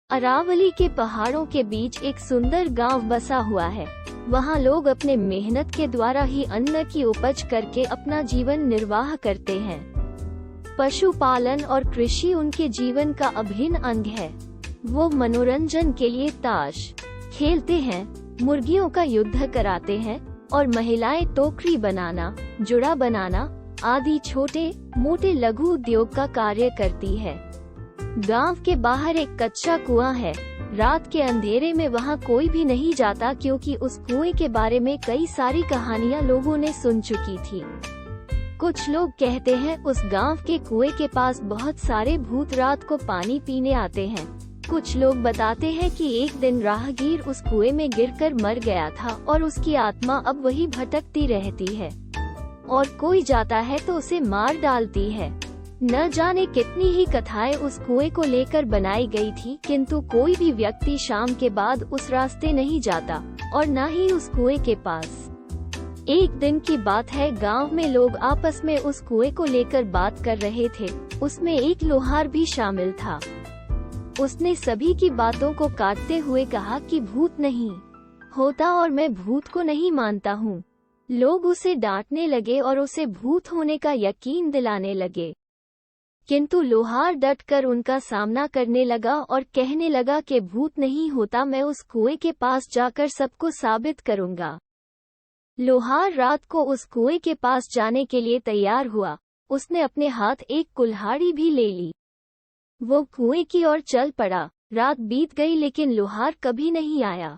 अरावली के पहाड़ों के बीच एक सुंदर गांव बसा हुआ है। वहां लोग अपने मेहनत के द्वारा ही अन्न की उपज करके अपना जीवन निर्वाह करते हैं। पशुपालन और कृषि उनके जीवन का अभिन्न अंग है। वो मनोरंजन के लिए ताश खेलते हैं, मुर्गियों का युद्ध कराते हैं और महिलाएं टोकरी बनाना, जुड़ा बनाना आदि छोटे मोटे लघु उद्योग का कार्य करती है। गांव के बाहर एक कच्चा कुआं है। रात के अंधेरे में वहां कोई भी नहीं जाता, क्योंकि उस कुएं के बारे में कई सारी कहानियां लोगों ने सुन चुकी थी। कुछ लोग कहते हैं उस गांव के कुएं के पास बहुत सारे भूत रात को पानी पीने आते हैं। कुछ लोग बताते हैं कि एक दिन राहगीर उस कुएं में गिरकर मर गया था और उसकी आत्मा अब वही भटकती रहती है और कोई जाता है तो उसे मार डालती है। न जाने कितनी ही कथाएं उस कुएं को लेकर बनाई गई थी, किंतु कोई भी व्यक्ति शाम के बाद उस रास्ते नहीं जाता और न ही उस कुएं के पास। एक दिन की बात है, गांव में लोग आपस में उस कुएं को लेकर बात कर रहे थे। उसमें एक लोहार भी शामिल था। उसने सभी की बातों को काटते हुए कहा कि भूत नहीं होता और मैं भूत को नहीं मानता हूँ। लोग उसे डांटने लगे और उसे भूत होने का यकीन दिलाने लगे, किंतु लोहार डटकर उनका सामना करने लगा और कहने लगा कि भूत नहीं होता, मैं उस कुएं के पास जाकर सबको साबित करूंगा। लोहार रात को उस कुएं के पास जाने के लिए तैयार हुआ। उसने अपने हाथ एक कुल्हाड़ी भी ले ली। वो कुएं की ओर चल पड़ा। रात बीत गई लेकिन लोहार कभी नहीं आया।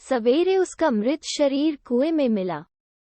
सवेरे उसका मृत शरीर कुएं में मिला।